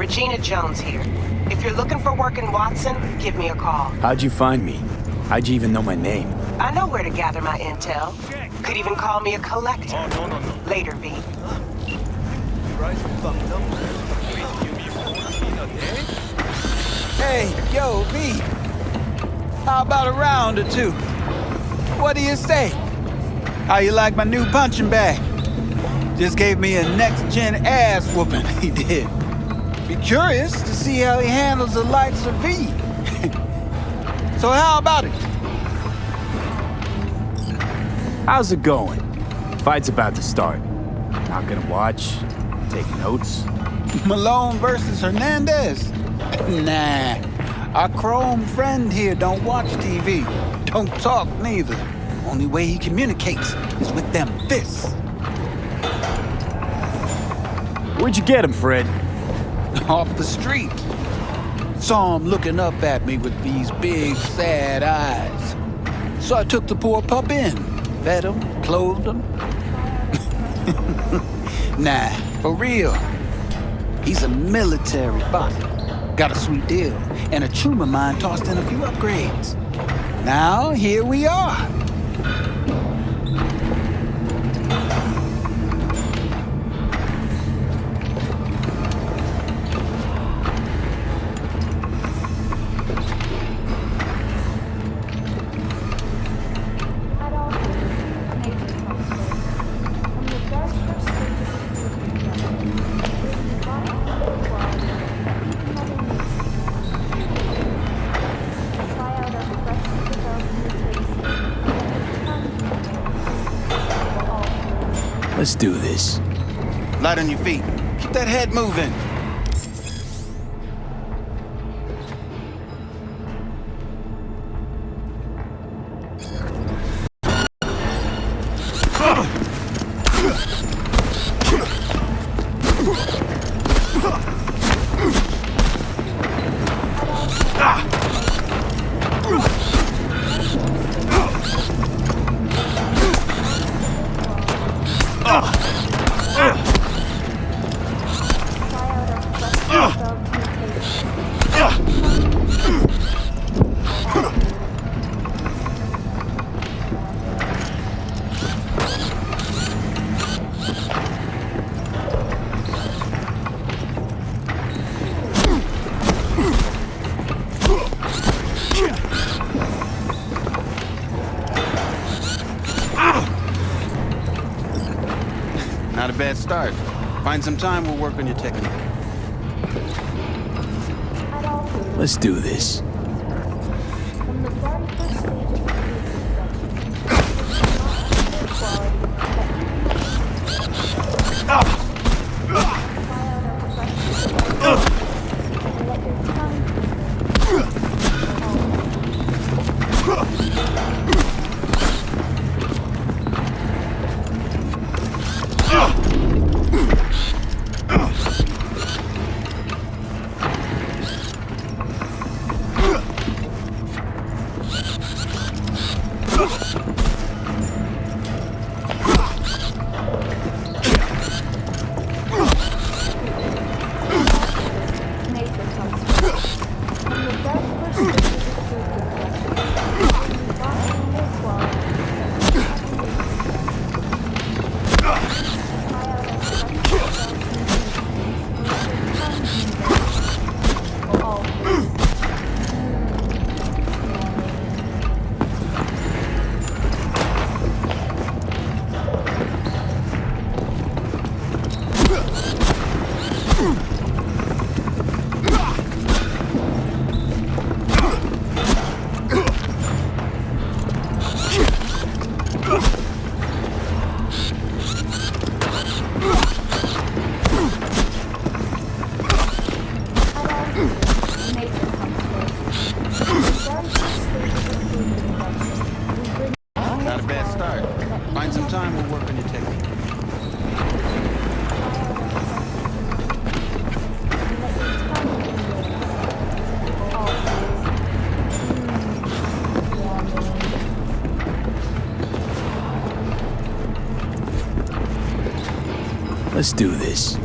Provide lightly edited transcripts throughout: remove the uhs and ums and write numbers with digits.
Regina Jones here. If you're looking for work in Watson, give me a call. How'd you find me? How'd you even know my name? I know where to gather my intel. Could even call me a collector. Oh, no. Later, V. Hey, yo, V. How about a round or two? What do you say? How you like my new punching bag? Just gave me a next-gen ass whooping, he did. Be curious to see how he handles the likes of V. So how about it? How's it going? Fight's about to start. Not gonna watch? Take notes? Malone versus Hernandez? Nah. Our chrome friend here don't watch TV. Don't talk neither. Only way he communicates is with them fists. Where'd you get him, Fred? Off the street. Saw him looking up at me with these big, sad eyes. So I took the poor pup in. Fed him, clothed him. Nah, for real. He's a military bot. Got a sweet deal, and a tumor mine tossed in a few upgrades. Now, here we are. Let's do this. Light on your feet. Keep that head moving. Not a bad start. Find some time, we'll work on your technique. Let's do this. Not a bad start. Find some time, we'll work on your technique. Let's do this.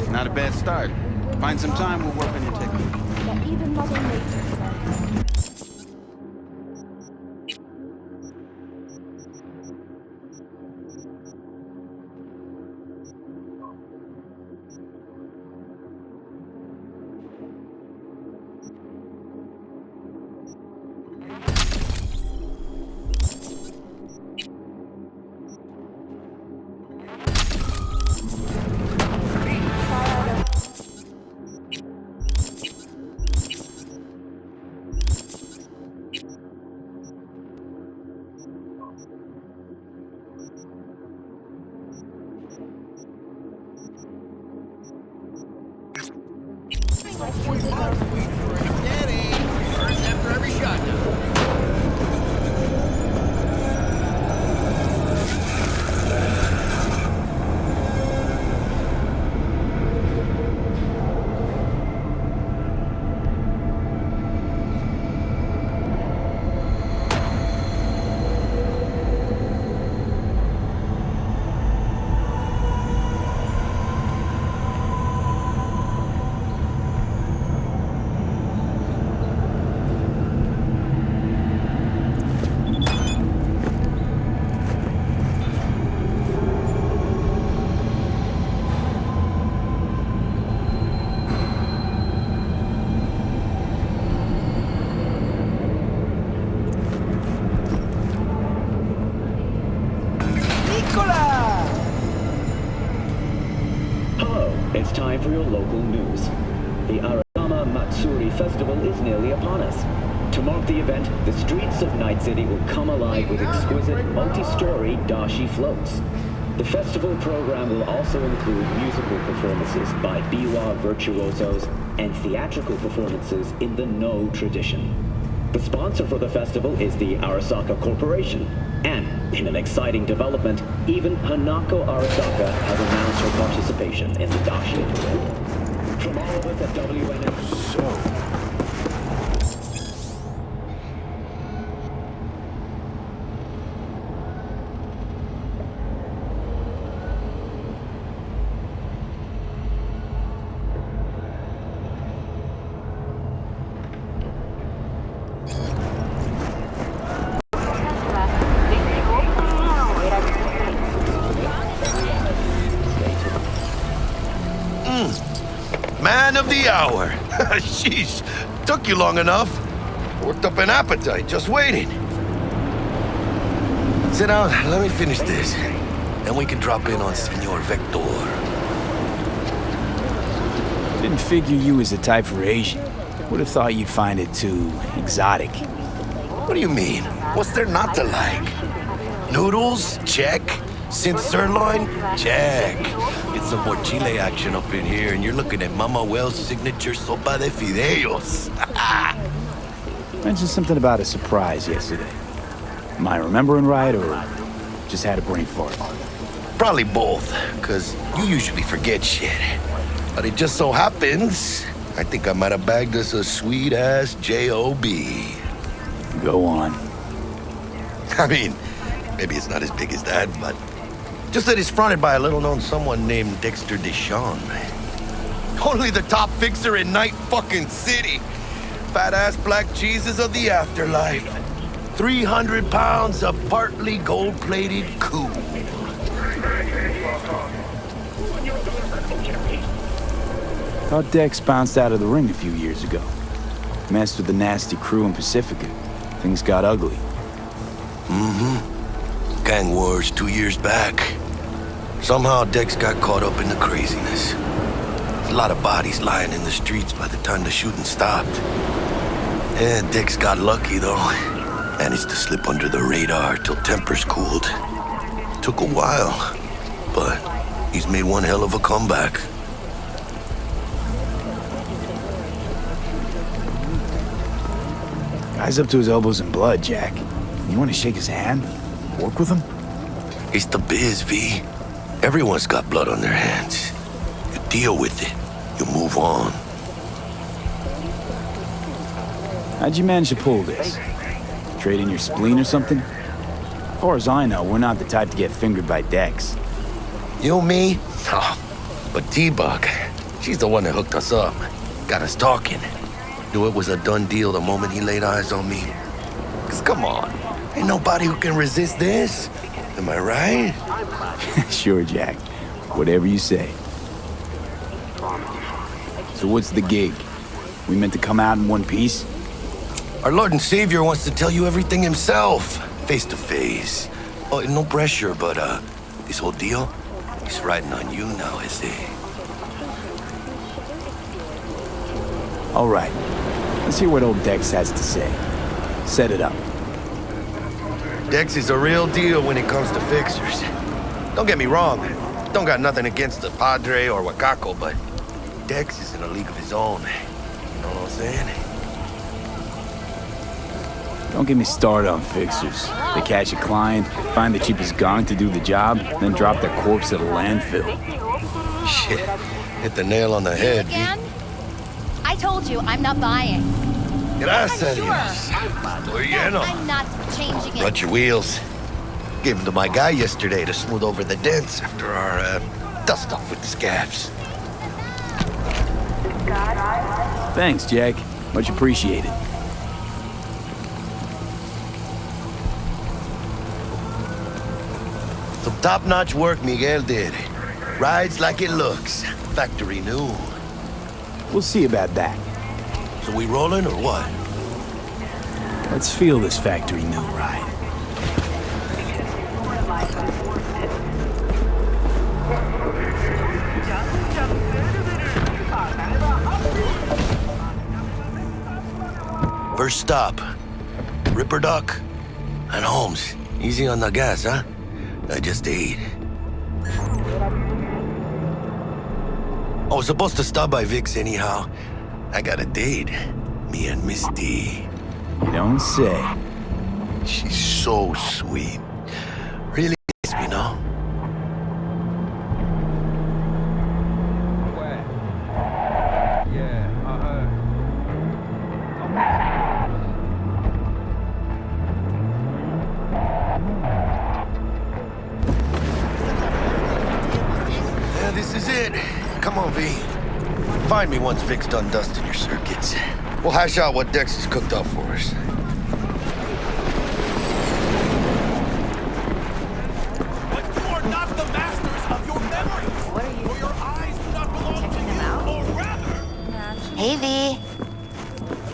Not a bad start. Find some time, we'll work on your technique. That even Mother Nature can. It's time for your local news. The Arasama Matsuri Festival is nearly upon us. To mark the event, the streets of Night City will come alive with exquisite, multi-story dashi floats. The festival program will also include musical performances by biwa virtuosos and theatrical performances in the No tradition. The sponsor for the festival is the Arasaka Corporation. And, in an exciting development, even Hanako Arasaka has announced her participation in the dashi parade. From all of us at WNN... Man of the hour. Sheesh, took you long enough. Worked up an appetite, just waiting. Sit down, let me finish this. Then we can drop in on Senor Vector. Didn't figure you was the type for Asian. Would have thought you'd find it too exotic. What do you mean? What's there not to like? Noodles? Check. Since sirloin? Check. Get some more chile action up in here, and you're looking at Mama Wells' signature sopa de fideos. Mentioned something about a surprise yesterday. Am I remembering right, or just had a brain fart? Probably both, because you usually forget shit. But it just so happens, I think I might have bagged us a sweet-ass J.O.B. Go on. I mean, maybe it's not as big as that, but just that it's fronted by a little-known someone named Dexter Deshawn. Only the top fixer in Night fucking City. Fat-ass black Jesus of the afterlife. 300 pounds of partly gold-plated coup. Thought Dex bounced out of the ring a few years ago. Messed with the nasty crew in Pacifica. Things got ugly. Mm-hmm. Gang wars 2 years back. Somehow Dex got caught up in the craziness. There's a lot of bodies lying in the streets by the time the shooting stopped. Yeah, Dick's got lucky, though. Managed to slip under the radar till tempers cooled. Took a while, but he's made one hell of a comeback. Guy's up to his elbows in blood, Jack. You want to shake his hand? Work with him? It's the biz, V. Everyone's got blood on their hands. You deal with it. You move on. How'd you manage to pull this? Trade in your spleen or something? As far as I know, we're not the type to get fingered by Dex. You, me? Oh, but T-Bug, she's the one that hooked us up. Got us talking. Knew it was a done deal the moment he laid eyes on me. 'Cause come on, ain't nobody who can resist this. Am I right? Sure, Jack. Whatever you say. So what's the gig? We meant to come out in one piece? Our Lord and Savior wants to tell you everything himself, face to face. Oh, no pressure, but this whole deal, he's riding on you now, is he? All right. Let's hear what old Dex has to say. Set it up. Dex is a real deal when it comes to fixers. Don't get me wrong, don't got nothing against the Padre or Wakako, but Dex is in a league of his own. You know what I'm saying? Don't get me started on fixers. They catch a client, find the cheapest gong to do the job, then drop their corpse at a landfill. Shit, hit the nail on the head, V. Again? I told you, I'm not buying. Gracias. Sure. Estoy lleno. I'm not changing it. Run your wheels. Gave them to my guy yesterday to smooth over the dents after our dust up with the scabs. Thanks, Jack. Much appreciated. Some top-notch work Miguel did. Rides like it looks. Factory new. We'll see about that. So we rolling or what? Let's feel this factory new ride. First stop. Ripper Duck and Holmes. Easy on the gas, huh? I just ate. I was supposed to stop by Vic's anyhow. I got a date. Me and Miss D. You don't say. She's so sweet. Really gets me, no? Yeah, this is it. Come on, V. Find me once Vic's done dusting your circuits. We'll hash out what Dex has cooked up for us. But you are not the masters of your memories. What are you? Or your eyes do not belong to you. Or rather... Hey, V.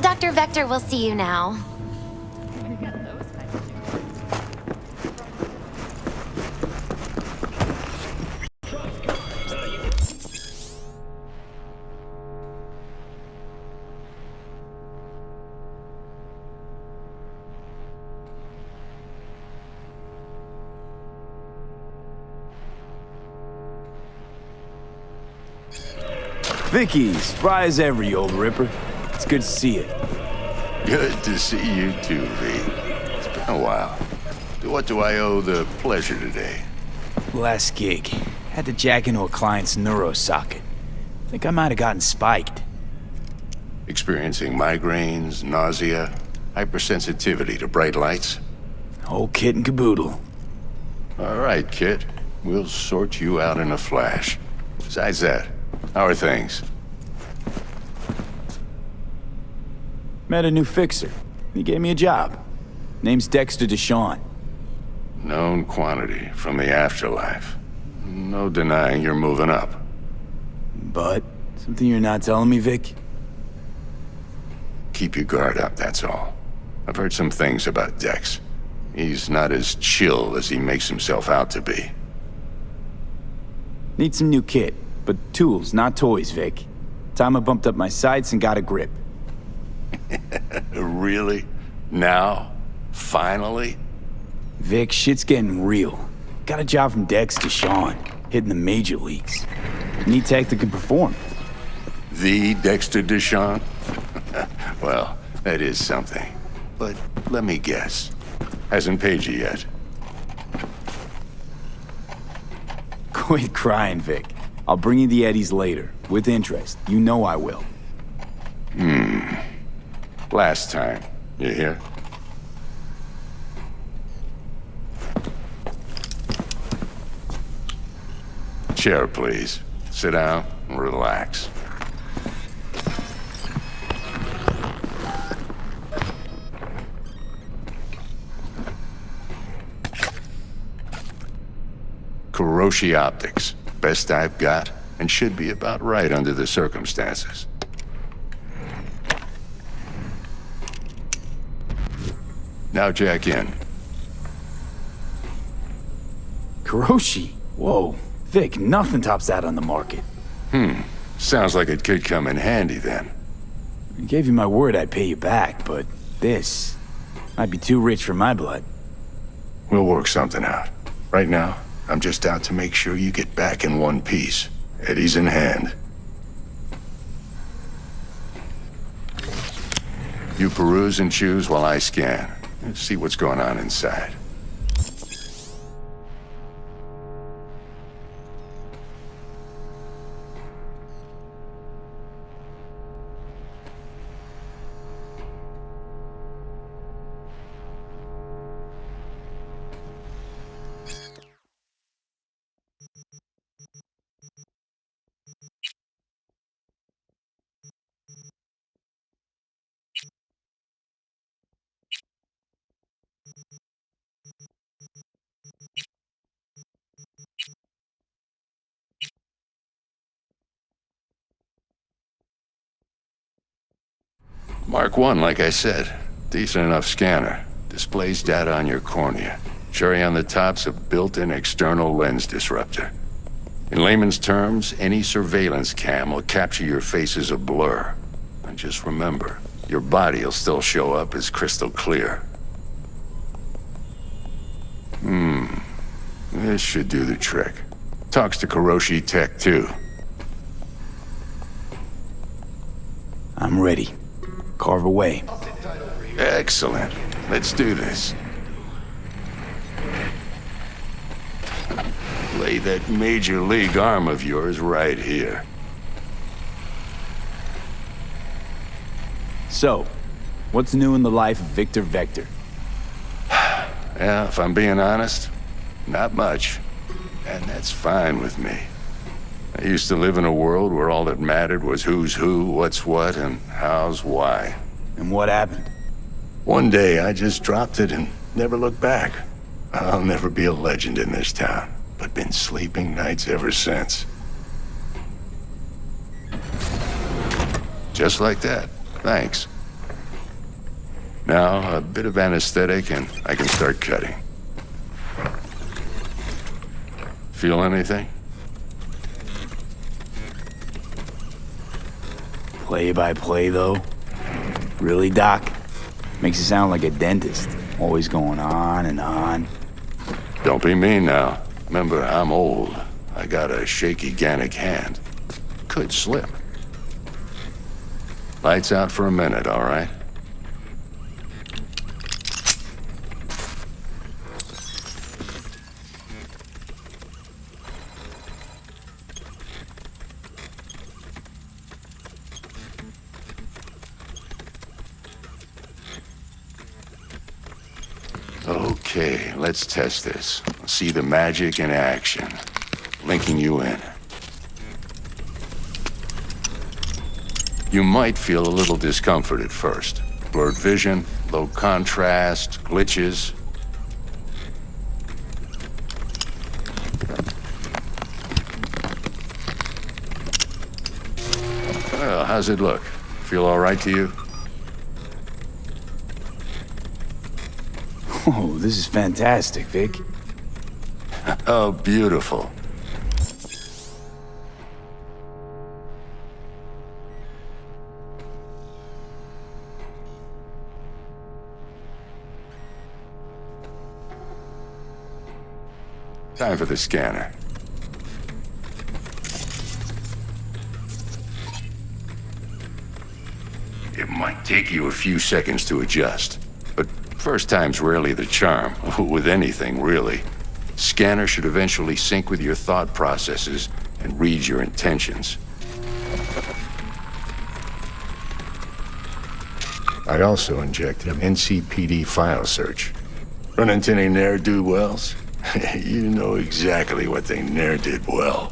Dr. Vector will see you now. Vicky, spry as ever, you old ripper. It's good to see you. Good to see you too, V. It's been a while. To what do I owe the pleasure today? Last gig. Had to jack into a client's neuro socket. Think I might have gotten spiked. Experiencing migraines, nausea, hypersensitivity to bright lights? Whole kit and caboodle. All right, kid. We'll sort you out in a flash. Besides that, how are things? Met a new fixer. He gave me a job. Name's Dexter Deshawn. Known quantity from the afterlife. No denying you're moving up. But, something you're not telling me, Vic? Keep your guard up, that's all. I've heard some things about Dex. He's not as chill as he makes himself out to be. Need some new kit, but tools, not toys, Vic. Time I bumped up my sights and got a grip. Really? Now? Finally? Vic, shit's getting real. Got a job from Dex to Sean, hitting the major leagues. Need tech that can perform. The Dexter Deshawn? Well, that is something. But let me guess. Hasn't paid you yet. Quit crying, Vic. I'll bring you the eddies later, with interest. You know I will. Last time. You hear? Chair, please. Sit down and relax. Kuroshi Optics. Best I've got, and should be about right under the circumstances. Now jack in. Kuroshi? Whoa. Vic, nothing tops that on the market. Sounds like it could come in handy then. I gave you my word I'd pay you back, but this might be too rich for my blood. We'll work something out. Right now, I'm just out to make sure you get back in one piece. Eddie's in hand. You peruse and choose while I scan. Let's see what's going on inside. Mark 1, like I said. Decent enough scanner. Displays data on your cornea. Cherry on the top's a built-in external lens disruptor. In layman's terms, any surveillance cam will capture your face as a blur. And just remember, your body will still show up as crystal clear. This should do the trick. Talks to Kuroshi Tech, too. I'm ready. Carve away. Excellent. Let's do this. Lay that major league arm of yours right here. So, what's new in the life of Victor Vector? Yeah, if I'm being honest, not much. And that's fine with me. I used to live in a world where all that mattered was who's who, what's what, and how's why. And what happened? One day, I just dropped it and never looked back. I'll never be a legend in this town, but been sleeping nights ever since. Just like that. Thanks. Now, a bit of anesthetic and I can start cutting. Feel anything? Play by play, though? Really, Doc? Makes you sound like a dentist. Always going on and on. Don't be mean now. Remember, I'm old. I got a shaky Gannic hand. Could slip. Lights out for a minute, all right? Okay, let's test this. See the magic in action. Linking you in. You might feel a little discomfort at first. Blurred vision, low contrast, glitches. Well, how's it look? Feel all right to you? Oh, this is fantastic, Vic. Oh, beautiful. Time for the scanner. It might take you a few seconds to adjust, but first time's rarely the charm, with anything, really. Scanner should eventually sync with your thought processes and read your intentions. I also injected an NCPD file search. Run into any ne'er-do-wells? You know exactly what they ne'er did well.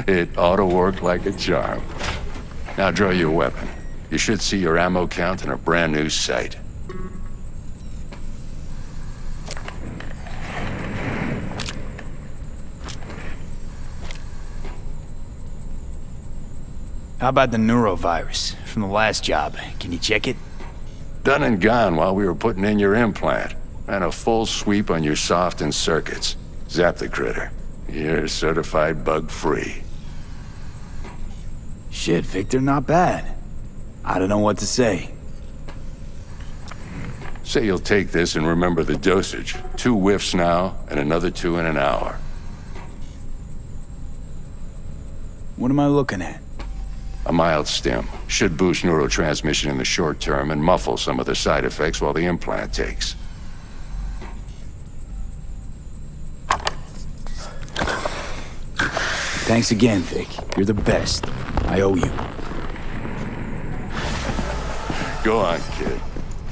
It ought to work like a charm. Now draw your weapon. You should see your ammo count in a brand new sight. How about the neurovirus from the last job? Can you check it? Done and gone while we were putting in your implant. Ran a full sweep on your soft and circuits. Zap the critter. You're certified bug-free. Shit, Victor, not bad. I don't know what to say. Say you'll take this and remember the dosage. 2 whiffs now, and another 2 in an hour. What am I looking at? A mild stim. Should boost neurotransmission in the short term and muffle some of the side effects while the implant takes. Thanks again, Vic. You're the best. I owe you. Go on, kid.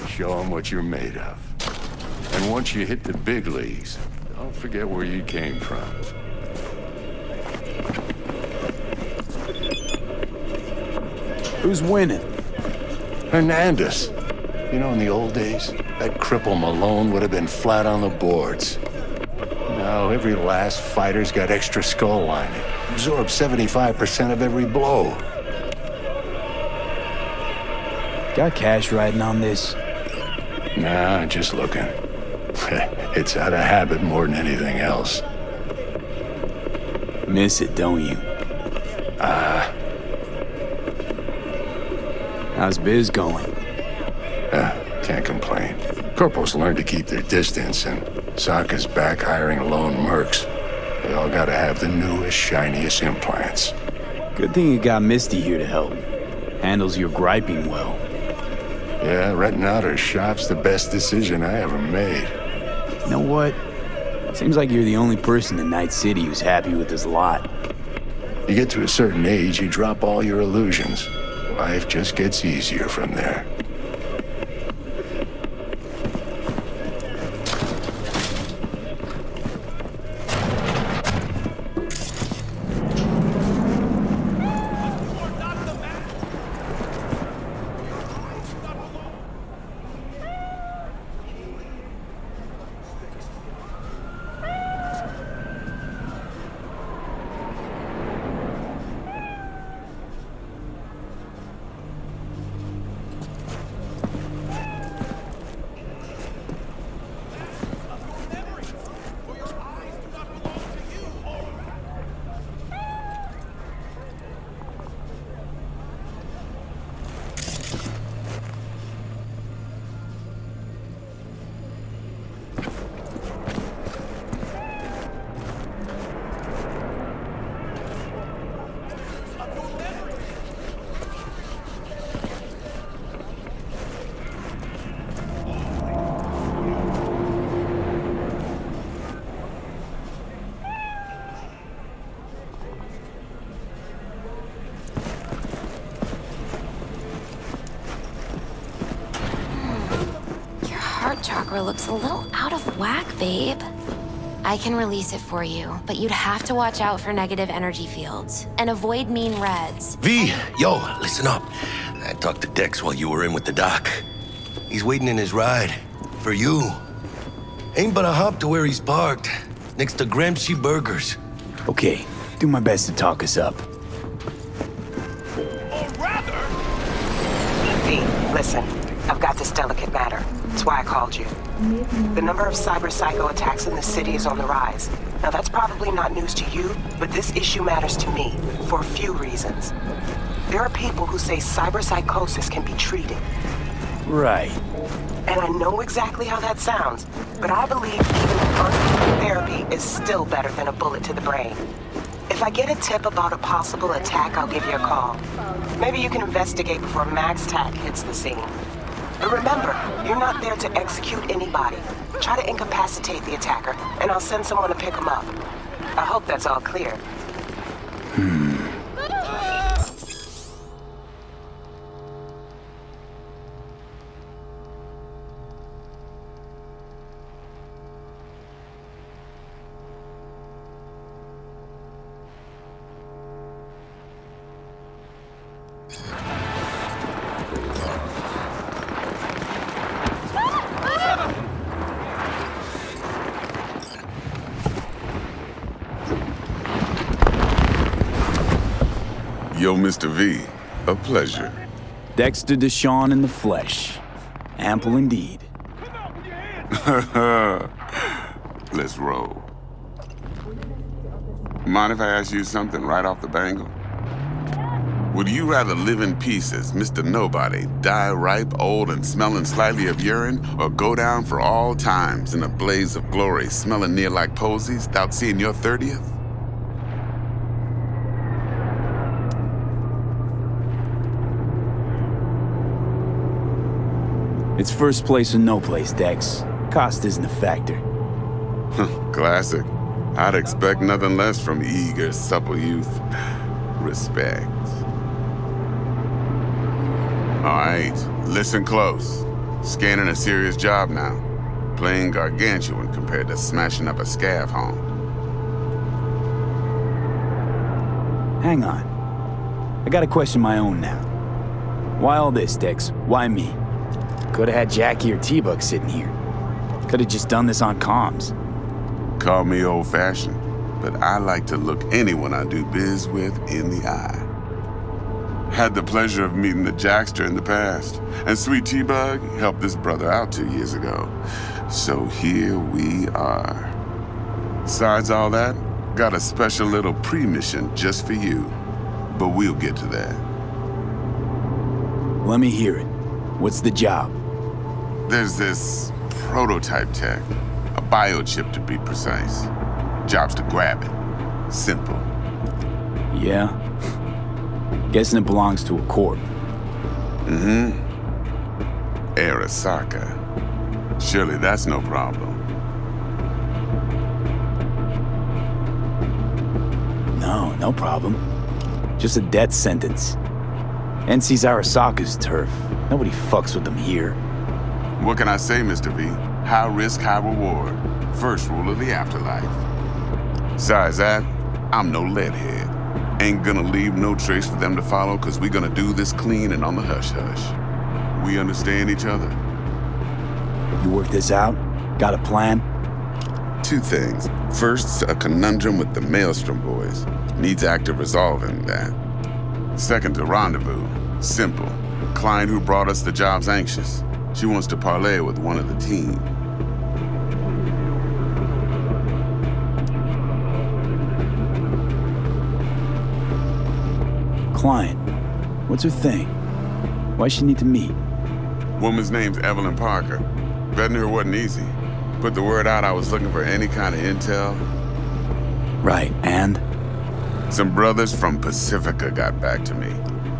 Show them what you're made of. And once you hit the big leagues, don't forget where you came from. Who's winning? Hernandez. You know, in the old days, that cripple Malone would have been flat on the boards. Now, every last fighter's got extra skull lining. Absorbs 75% of every blow. Got cash riding on this? Nah, just looking. It's out of habit more than anything else. Miss it, don't you? How's biz going? Can't complain. Corporals learn to keep their distance, and Sokka's back hiring lone mercs. They all gotta have the newest, shiniest implants. Good thing you got Misty here to help. Handles your griping well. Yeah, renting out her shop's the best decision I ever made. You know what? Seems like you're the only person in Night City who's happy with this lot. You get to a certain age, you drop all your illusions. Life just gets easier from there. Chakra looks a little out of whack, babe. I can release it for you, but you'd have to watch out for negative energy fields and avoid mean reds. V, yo, listen up. I talked to Dex while you were in with the doc. He's waiting in his ride. For you. Ain't but a hop to where he's parked. Next to Gramsci Burgers. Okay, do my best to talk us up. Or rather, V, listen. I've got this delicate matter. That's why I called you. The number of cyber psycho attacks in the city is on the rise. Now that's probably not news to you, but this issue matters to me for a few reasons. There are people who say cyberpsychosis can be treated. Right. And I know exactly how that sounds, but I believe even uneven therapy is still better than a bullet to the brain. If I get a tip about a possible attack, I'll give you a call. Maybe you can investigate before Max Tack hits the scene. But remember, you're not there to execute anybody. Try to incapacitate the attacker, and I'll send someone to pick him up. I hope that's all clear. Yo, Mr. V, a pleasure. Dexter Deshawn in the flesh. Ample indeed. Let's roll. Mind if I ask you something right off the bangle? Would you rather live in pieces, Mr. Nobody, die ripe, old, and smelling slightly of urine, or go down for all times in a blaze of glory, smelling near like posies, without seeing your 30th? It's first place or no place, Dex. Cost isn't a factor. Classic. I'd expect nothing less from eager, supple youth. Respect. All right, listen close. Scanning a serious job now. Playing gargantuan compared to smashing up a scav home. Hang on. I gotta question my own now. Why all this, Dex? Why me? Could've had Jackie or T-Bug sitting here. Could've just done this on comms. Call me old-fashioned, but I like to look anyone I do biz with in the eye. Had the pleasure of meeting the Jackster in the past, and Sweet T-Bug helped this brother out 2 years ago. So here we are. Besides all that, got a special little pre-mission just for you, but we'll get to that. Let me hear it. What's the job? There's this prototype tech, a biochip to be precise. Job's to grab it. Simple. Yeah? Guessing it belongs to a corp. Mm-hmm. Arasaka. Surely that's no problem. No problem. Just a death sentence. NC's Arasaka's turf. Nobody fucks with them here. What can I say, Mr. V? High risk, high reward. First rule of the afterlife. Besides that, I'm no leadhead. Ain't gonna leave no trace for them to follow, cause we gonna do this clean and on the hush-hush. We understand each other? You work this out? Got a plan? Two things. First, a conundrum with the Maelstrom boys. Needs active resolving, that. Second, a rendezvous. Simple. Client who brought us the job's anxious. She wants to parlay with one of the team. Client. What's her thing? Why she need to meet? Woman's name's Evelyn Parker. Vetting her wasn't easy. Put the word out I was looking for any kind of intel. Right, and? Some brothers from Pacifica got back to me.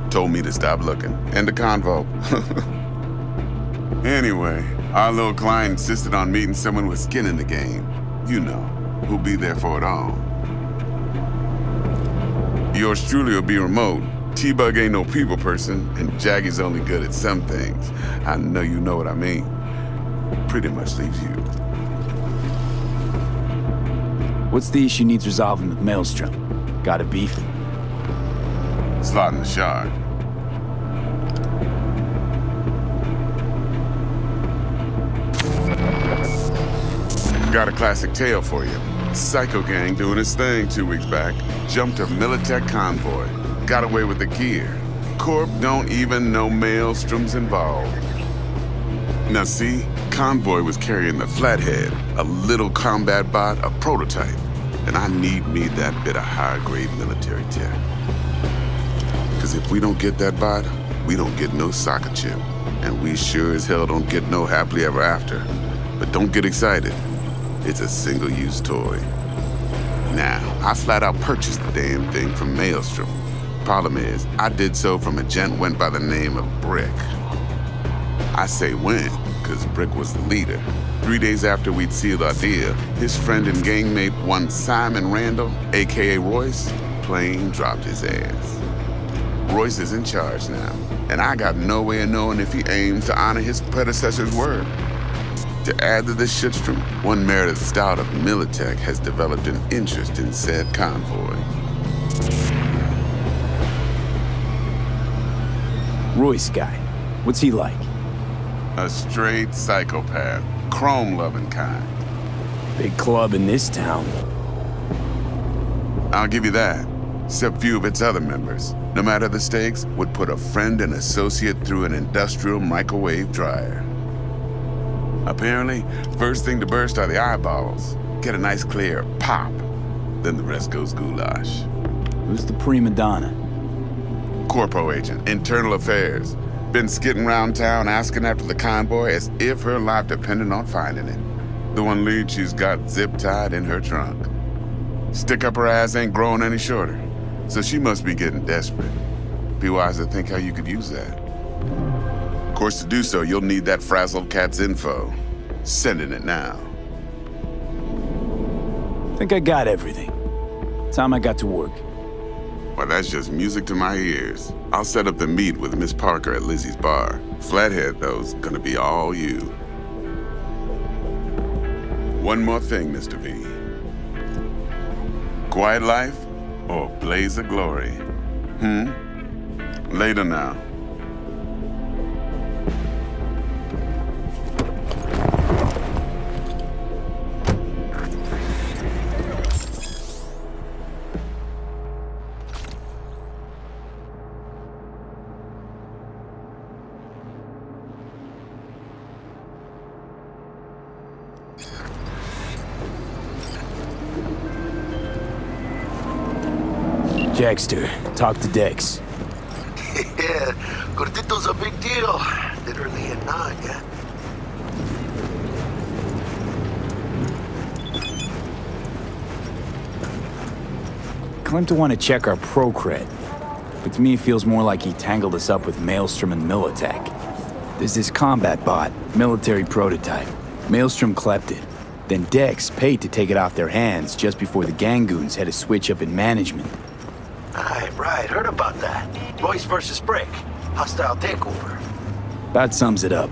Told me to stop looking. End of convo. Anyway, our little client insisted on meeting someone with skin in the game. You know, who'll be there for it all. Yours truly will be remote. T-Bug ain't no people person, and Jaggy's only good at some things. I know you know what I mean. Pretty much leaves you. What's the issue needs resolving with Maelstrom? Got a beef? Slot in the shard. Got a classic tale for you. Psycho gang doing its thing 2 weeks back. Jumped a Militech convoy. Got away with the gear. Corp don't even know Maelstrom's involved. Now see, Convoy was carrying the Flathead, a little combat bot, a prototype. And I need me that bit of high-grade military tech. Because if we don't get that bot, we don't get no soccer chip. And we sure as hell don't get no happily ever after. But don't get excited. It's a single-use toy. Now, I flat out purchased the damn thing from Maelstrom. Problem is, I did so from a gent went by the name of Brick. I say when, because Brick was the leader. 3 days after we'd sealed our deal, his friend and gangmate, one Simon Randall, aka Royce, plain dropped his ass. Royce is in charge now, and I got no way of knowing if he aims to honor his predecessor's word. To add to this shitstorm, one Meredith Stout of Militech has developed an interest in said convoy. Royce guy. What's he like? A straight psychopath, chrome-loving kind. Big club in this town. I'll give you that. Except few of its other members, no matter the stakes, would put a friend and associate through an industrial microwave dryer. Apparently, first thing to burst are the eyeballs. Get a nice clear pop. Then the rest goes goulash. Who's the prima donna? Corpo agent, internal affairs. Been skidding around town asking after the convoy as if her life depended on finding it. The one lead she's got zip-tied in her trunk. Stick up her ass ain't growing any shorter, so she must be getting desperate. Be wise to think how you could use that. Of course, to do so, you'll need that frazzled cat's info. Sending it now. Think I got everything. Time I got to work. Well, that's just music to my ears. I'll set up the meet with Miss Parker at Lizzie's bar. Flathead, though's gonna be all you. One more thing, Mr. V. Quiet life or blaze of glory? Later now. Jackster, talk to Dex. Yeah, Gordito's a big deal. Literally and not, yeah? Claimed to want to check our pro cred, but to me it feels more like he tangled us up with Maelstrom and Militech. There's this combat bot, military prototype. Maelstrom clept it. Then Dex paid to take it off their hands just before the Gangoons had a switch up in management. Right, heard about that. Royce versus Brick. Hostile takeover. About sums it up.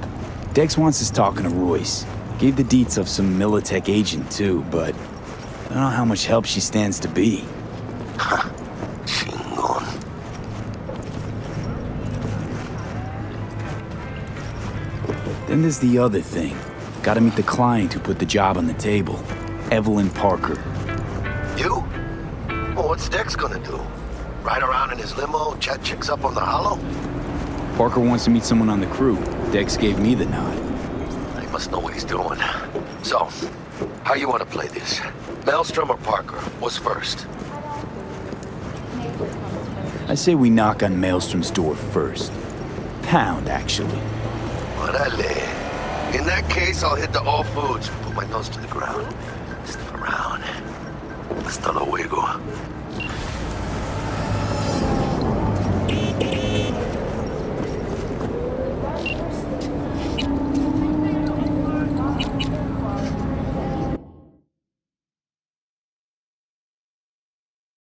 Dex wants us talking to Royce. Gave the deets of some Militech agent too, but I don't know how much help she stands to be. Chingon. Then there's the other thing. Gotta meet the client who put the job on the table. Evelyn Parker. You? Well, what's Dex gonna do? Ride around in his limo, chat chicks up on the hollow? Parker wants to meet someone on the crew. Dex gave me the nod. He must know what he's doing. So, how you want to play this? Maelstrom or Parker? What's first? I say we knock on Maelstrom's door first. Pound, actually. Orale. In that case, I'll hit the all foods and put my nose to the ground. Sniff around. Hasta luego.